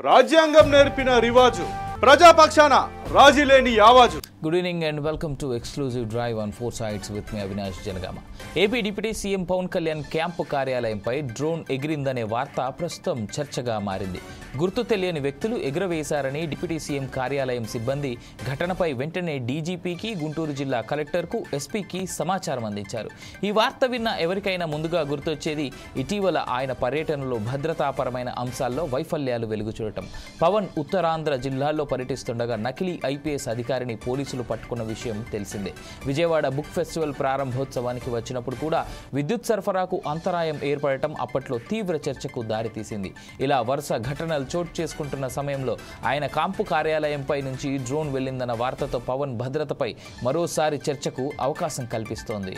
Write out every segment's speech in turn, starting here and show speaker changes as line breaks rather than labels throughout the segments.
రాజ్యాంగం నేర్పిన రివాజు ప్రజాపక్షాన రాజీ లేని ఆవాజు.
Good evening and welcome to Exclusive Drive on 4 Sides with me Avinash Janagama. AP deputy CM Pawan Kalyan camp కార్యాలయంపై drone ఎగిరిందనే వార్త ప్రస్తుతం చర్చగా మారింది. గుర్తు తెలియని వ్యక్తులు ఎగురవేశారని డిప్యూటీ సీఎం కార్యాలయం సిబ్బంది ఘటనపై వెంటనే డీజీపీకి, గుంటూరు జిల్లా కలెక్టర్కు, ఎస్పీకి సమాచారం అందించారు. ఈ వార్త విన్న ఎవరికైనా ముందుగా గుర్తొచ్చేది ఇటీవల ఆయన పర్యటనలో భద్రతాపరమైన అంశాల్లో వైఫల్యాలు వెలుగుచూడటం. పవన్ ఉత్తరాంధ్ర జిల్లాల్లో పర్యటిస్తుండగా నకిలీ ఐపీఎస్ అధికారిని పోలీసులు పట్టుకున్న విషయం తెలిసిందే. విజయవాడ బుక్ ఫెస్టివల్ ప్రారంభోత్సవానికి వచ్చినప్పుడు కూడా విద్యుత్ సరఫరాకు అంతరాయం ఏర్పడటం అప్పట్లో తీవ్ర చర్చకు దారితీసింది. ఇలా వరుస ఘటనలు చోటు చేసుకుంటున్న సమయంలో ఆయన కాంపు కార్యాలయంపై నుంచి డ్రోన్ వెళ్లిందన్న వార్తతో పవన్ భద్రతపై మరోసారి చర్చకు అవకాశం కల్పిస్తోంది.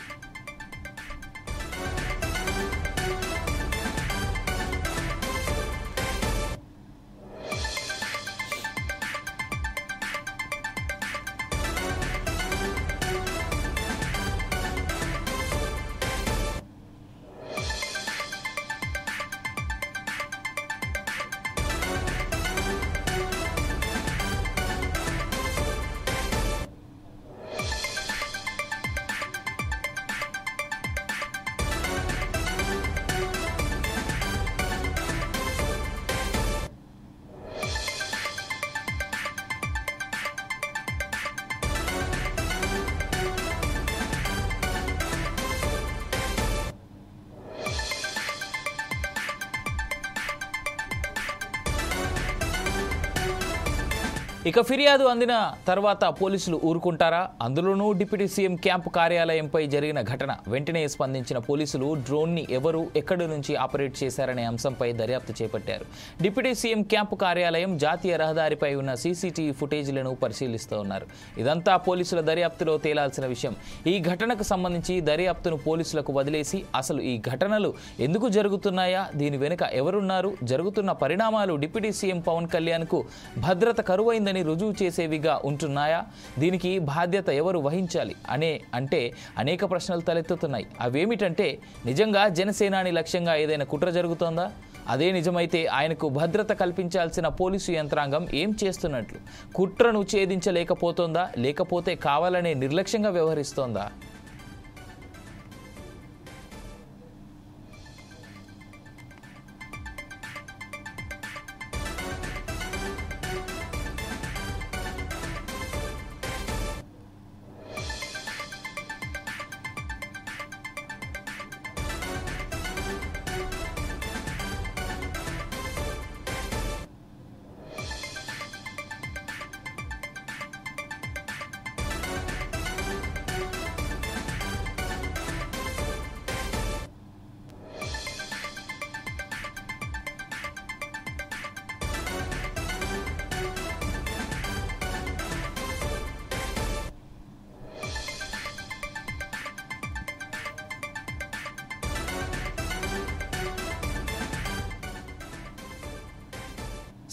ఇక ఫిర్యాదు అందిన తర్వాత పోలీసులు ఊరుకుంటారా? అందులోనూ డిప్యూటీ సీఎం క్యాంపు కార్యాలయంపై జరిగిన ఘటన వెంటనే స్పందించిన పోలీసులు డ్రోన్ని ఎవరు, ఎక్కడి నుంచి ఆపరేట్ చేశారనే అంశంపై దర్యాప్తు చేపట్టారు. డిప్యూటీ సీఎం క్యాంపు కార్యాలయం జాతీయ రహదారిపై ఉన్న సీసీటీవీ ఫుటేజీలను పరిశీలిస్తూ ఉన్నారు. ఇదంతా పోలీసుల దర్యాప్తులో తేలాల్సిన విషయం. ఈ ఘటనకు సంబంధించి దర్యాప్తును పోలీసులకు వదిలేసి అసలు ఈ ఘటనలు ఎందుకు జరుగుతున్నాయా, దీని వెనుక ఎవరున్నారు, జరుగుతున్న పరిణామాలు డిప్యూటీ సీఎం పవన్ కళ్యాణ్కు భద్రత కరువైందని రుజువు చేసేవిగా ఉంటున్నాయా, దీనికి బాధ్యత ఎవరు వహించాలి అంటే అనేక ప్రశ్నలు తలెత్తుతున్నాయి. అవేమిటంటే, నిజంగా జనసేనాని లక్ష్యంగా ఏదైనా కుట్ర జరుగుతోందా? అదే నిజమైతే ఆయనకు భద్రత కల్పించాల్సిన పోలీసు యంత్రాంగం ఏం చేస్తున్నట్లు? కుట్రను ఛేదించలేకపోతోందా, లేకపోతే కావాలనే నిర్లక్ష్యంగా వ్యవహరిస్తోందా?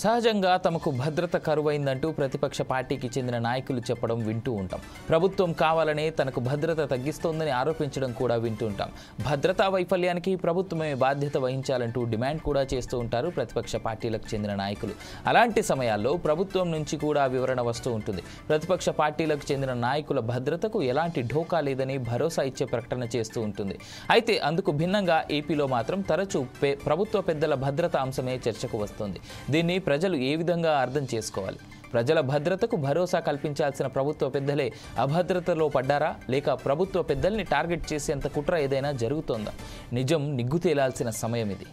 సహజంగా తమకు భద్రత కరువైందంటూ ప్రతిపక్ష పార్టీకి చెందిన నాయకులు చెప్పడం వింటూ ఉంటాం. ప్రభుత్వం కావాలనే తనకు భద్రత తగ్గిస్తోందని ఆరోపించడం కూడా వింటూ ఉంటాం. భద్రతా వైఫల్యానికి ప్రభుత్వమే బాధ్యత వహించాలంటూ డిమాండ్ కూడా చేస్తూ ఉంటారు ప్రతిపక్ష పార్టీలకు చెందిన నాయకులు. అలాంటి సమయాల్లో ప్రభుత్వం నుంచి కూడా వివరణ వస్తూ ఉంటుంది. ప్రతిపక్ష పార్టీలకు చెందిన నాయకుల భద్రతకు ఎలాంటి ఢోకా లేదని భరోసా ఇచ్చే ప్రకటన చేస్తూ ఉంటుంది. అయితే అందుకు భిన్నంగా ఏపీలో మాత్రం తరచూ ప్రభుత్వ పెద్దల భద్రత అంశమే చర్చకు వస్తుంది. దీన్ని ప్రజలు ఏ విధంగా అర్థం చేసుకోవాలి? ప్రజల భద్రతకు భరోసా కల్పించాల్సిన ప్రభుత్వ పెద్దలే అభద్రతలో పడ్డారా, లేక ప్రభుత్వ పెద్దల్ని టార్గెట్ చేసేంత కుట్ర ఏదైనా జరుగుతోందా? నిజం నిగ్గు తేలాల్సిన సమయం ఇది.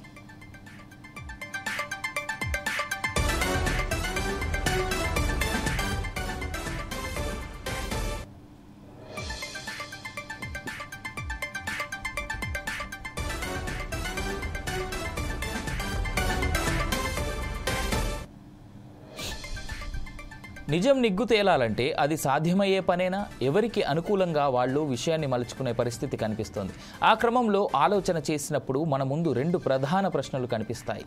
నిజం నిగ్గు తేలాలంటే అది సాధ్యమయ్యే పనేనా? ఎవరికి అనుకూలంగా వాళ్ళు విషయాన్ని మలుచుకునే పరిస్థితి కనిపిస్తోంది. ఆ క్రమంలో ఆలోచన చేసినప్పుడు మన ముందు 2 ప్రధాన ప్రశ్నలు కనిపిస్తాయి.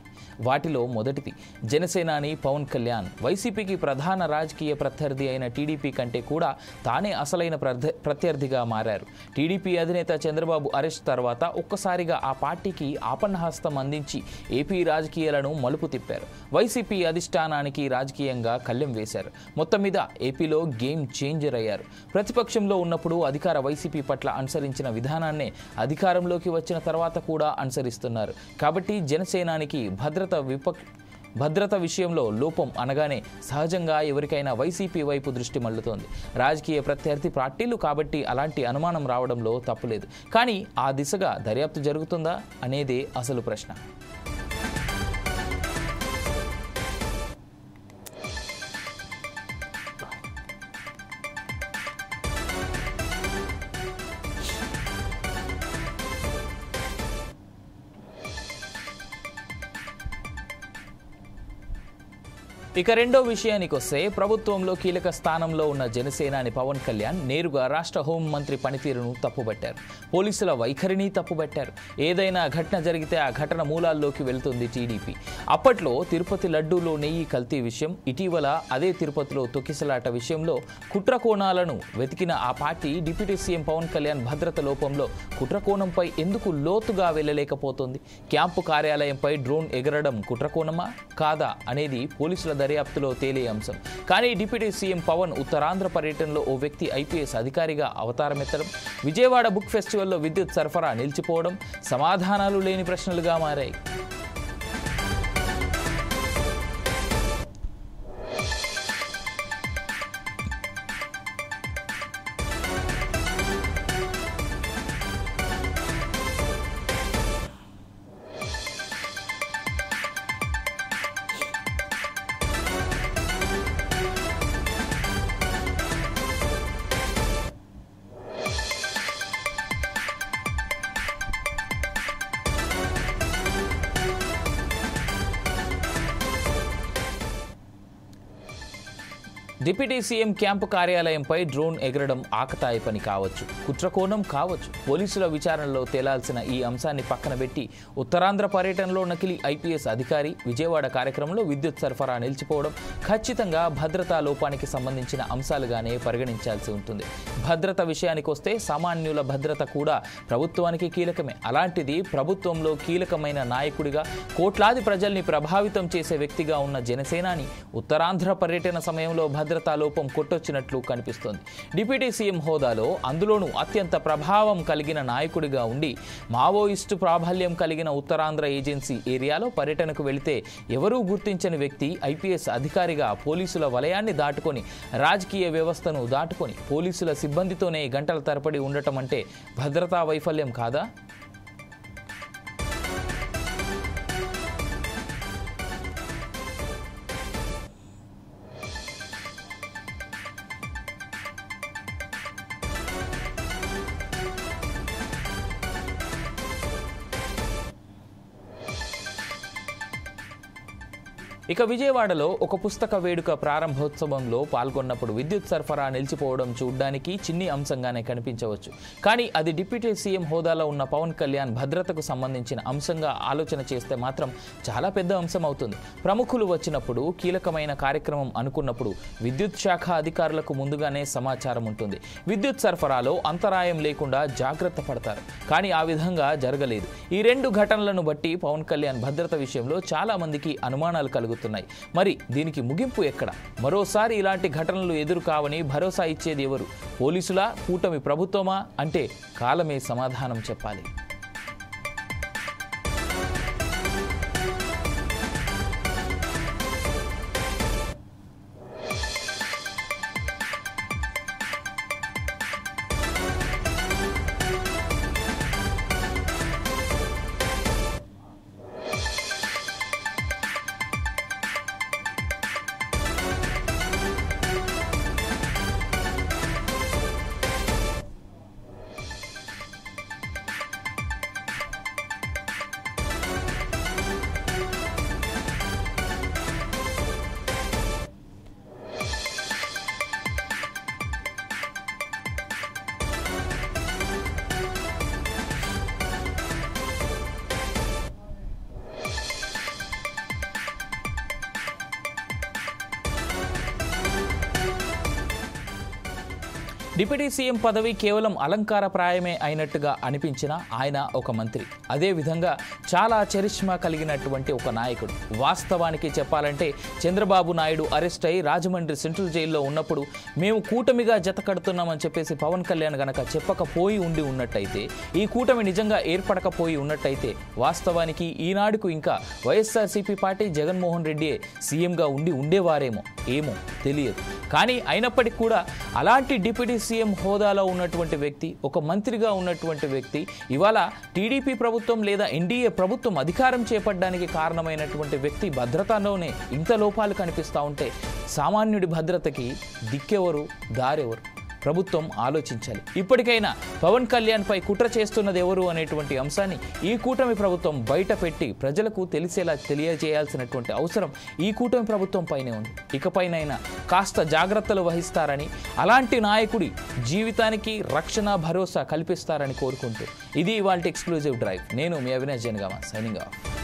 వాటిలో మొదటిది, జనసేనాని పవన్ కళ్యాణ్ వైసీపీకి ప్రధాన రాజకీయ ప్రత్యర్థి అయిన టీడీపీ కంటే కూడా తానే అసలైన ప్రత్యర్థిగా మారారు. టీడీపీ అధినేత చంద్రబాబు అరెస్ట్ తర్వాత ఒక్కసారిగా ఆ పార్టీకి ఆపన్నహస్తం అందించి ఏపీ రాజకీయాలను మలుపు తిప్పారు. వైసీపీ అధిష్టానానికి రాజకీయంగా కళ్ళెం వేశారు. మొత్తం మీద ఏపీలో గేమ్ చేంజర్ అయ్యారు. ప్రతిపక్షంలో ఉన్నప్పుడు అధికార వైసీపీ పట్ల అనుసరించిన విధానాన్నే అధికారంలోకి వచ్చిన తర్వాత కూడా అనుసరిస్తున్నారు. కాబట్టి జనసేనానికి భద్రత విషయంలో లోపం అనగానే సహజంగా ఎవరికైనా వైసీపీ వైపు దృష్టి మళ్లుతోంది. రాజకీయ ప్రత్యర్థి పార్టీలు కాబట్టి అలాంటి అనుమానం రావడంలో తప్పులేదు. కానీ ఆ దిశగా దర్యాప్తు జరుగుతుందా అనేదే అసలు ప్రశ్న. ఇక రెండో విషయానికి వస్తే, ప్రభుత్వంలో కీలక స్థానంలో ఉన్న జనసేనాని పవన్ కళ్యాణ్ నేరుగా రాష్ట్ర హోంమంత్రి పనితీరును తప్పుబట్టారు. పోలీసుల వైఖరిని తప్పుబట్టారు. ఏదైనా ఘటన జరిగితే ఆ ఘటన మూలాల్లోకి వెళ్తుంది టీడీపీ. అప్పట్లో తిరుపతి లడ్డూలో నెయ్యి కల్తీ విషయం, ఇటీవల అదే తిరుపతిలో తొక్కిసలాట విషయంలో కుట్రకోణాలను వెతికిన ఆ party deputy CM Pawan Kalyan భద్రత లోపంలో కుట్రకోణంపై ఎందుకు లోతుగా వెళ్ళలేకపోతుంది? క్యాంపు కార్యాలయంపై డ్రోన్ ఎగరడం కుట్రకోణమా కాదా అనేది పోలీసుల దర్యాప్తులో తేలే అంశం. కానీ డిప్యూటీ సీఎం పవన్ ఉత్తరాంధ్ర పర్యటనలో ఓ వ్యక్తి ఐపీఎస్ అధికారిగా అవతారమెత్తడం, విజయవాడ బుక్ ఫెస్టివల్లో విద్యుత్ సరఫరా నిలిచిపోవడం సమాధానాలు లేని ప్రశ్నలుగా మారాయి. డిప్యూటీ సీఎం క్యాంపు కార్యాలయంపై డ్రోన్ ఎగరడం ఆకతాయి పని కావచ్చు, కుట్రకోణం కావచ్చు. పోలీసుల విచారణలో తేలాల్సిన ఈ అంశాన్ని పక్కన పెట్టి ఉత్తరాంధ్ర పర్యటనలో నకిలీ ఐపీఎస్ అధికారి, విజయవాడ కార్యక్రమంలో విద్యుత్ సరఫరా నిలిచిపోవడం ఖచ్చితంగా భద్రతా లోపానికి సంబంధించిన అంశాలుగానే పరిగణించాల్సి ఉంటుంది. భద్రత విషయానికి వస్తే సామాన్యుల భద్రత కూడా ప్రభుత్వానికి కీలకమే. అలాంటిది ప్రభుత్వంలో కీలకమైన నాయకుడిగా, కోట్లాది ప్రజల్ని ప్రభావితం చేసే వ్యక్తిగా ఉన్న జనసేనాని ఉత్తరాంధ్ర పర్యటన సమయంలో భద్రతా లోపం కొట్టొచ్చినట్లు కనిపిస్తోంది. డిప్యూటీ సీఎం హోదాలో, అందులోనూ అత్యంత ప్రభావం కలిగిన నాయకుడిగా ఉండి మావోయిస్టు ప్రాబల్యం కలిగిన ఉత్తరాంధ్ర ఏజెన్సీ ఏరియాలో పర్యటనకు వెళితే ఎవరూ గుర్తించని వ్యక్తి ఐపీఎస్ అధికారిగా పోలీసుల వలయాన్ని దాటుకొని, రాజకీయ వ్యవస్థను దాటుకొని పోలీసుల సిబ్బందితోనే గంటల తరబడి ఉండటం అంటే భద్రతా వైఫల్యం కాదా? ఇక విజయవాడలో ఒక పుస్తక వేడుక ప్రారంభోత్సవంలో పాల్గొన్నప్పుడు విద్యుత్ సరఫరా నిలిచిపోవడం చూడ్డానికి చిన్ని అంశంగానే కనిపించవచ్చు. కానీ అది డిప్యూటీ సీఎం హోదాలో ఉన్న పవన్ కళ్యాణ్ భద్రతకు సంబంధించిన అంశంగా ఆలోచన చేస్తే మాత్రం చాలా పెద్ద అంశం అవుతుంది. ప్రముఖులు వచ్చినప్పుడు, కీలకమైన కార్యక్రమం అనుకున్నప్పుడు విద్యుత్ శాఖ అధికారులకు ముందుగానే సమాచారం ఉంటుంది. విద్యుత్ సరఫరాలో అంతరాయం లేకుండా జాగ్రత్త పడతారు. కానీ ఆ విధంగా జరగలేదు. ఈ 2 ఘటనలను బట్టి పవన్ కళ్యాణ్ భద్రత విషయంలో చాలా మందికి అనుమానాలు కలుగుతాయి. మరి దీనికి ముగింపు ఎక్కడ? మరోసారి ఇలాంటి ఘటనలు ఎదురు కావని భరోసా ఇచ్చేది ఎవరు? పోలీసులా, కూటమి ప్రభుత్వమా అంటే కాలమే సమాధానం చెప్పాలి. డిప్యూటీ సీఎం పదవి కేవలం అలంకారప్రాయమే అయినట్టుగా అనిపించిన ఆయన ఒక మంత్రి, అదేవిధంగా చాలా చరిష్మా కలిగినటువంటి ఒక నాయకుడు. వాస్తవానికి చెప్పాలంటే చంద్రబాబు నాయుడు అరెస్ట్ అయి రాజమండ్రి సెంట్రల్ జైల్లో ఉన్నప్పుడు మేము కూటమిగా జత కడుతున్నామని చెప్పేసి పవన్ కళ్యాణ్ గనక చెప్పకపోయి ఉన్నట్టయితే, ఈ కూటమి నిజంగా ఏర్పడకపోయి ఉన్నట్టయితే వాస్తవానికి ఈనాడుకు ఇంకా వైఎస్ఆర్సీపీ పార్టీ జగన్మోహన్ రెడ్డి సీఎంగా ఉండేవారేమో, ఏమో తెలియదు. కానీ అయినప్పటికీ కూడా అలాంటి డిప్యూటీ సీఎం హోదాలో ఉన్నటువంటి వ్యక్తి, ఒక మంత్రిగా ఉన్నటువంటి వ్యక్తి ఇవాళ టీడీపీ ప్రభుత్వం లేదా ఎన్డీఏ ప్రభుత్వం అధికారం చేపట్టడానికి కారణమైనటువంటి వ్యక్తి భద్రతలోనే ఇంత లోపాలు కనిపిస్తూ ఉంటే సామాన్యుడి భద్రతకి దిక్కెవరు, దారెవరు? ప్రభుత్వం ఆలోచించాలి. ఇప్పటికైనా పవన్ కళ్యాణ్ పై కుట్ర చేస్తున్నది ఎవరు అనేటువంటి అంశాన్ని ఈ కూటమి ప్రభుత్వం బయట పెట్టి ప్రజలకు తెలిసేలా తెలియజేయాల్సినటువంటి అవసరం ఈ కూటమి ప్రభుత్వం పైనే ఉంది. ఇకపైనైనా కాస్త జాగ్రత్తలు వహిస్తారని, అలాంటి నాయకుడి జీవితానికి రక్షణ భరోసా కల్పిస్తారని కోరుకుంటూ ఇది ఇవాల్టి ఎక్స్క్లూజివ్ డ్రైవ్. నేను మీ అవినాష్ జనగామ, సైనింగ్ ఆఫ్.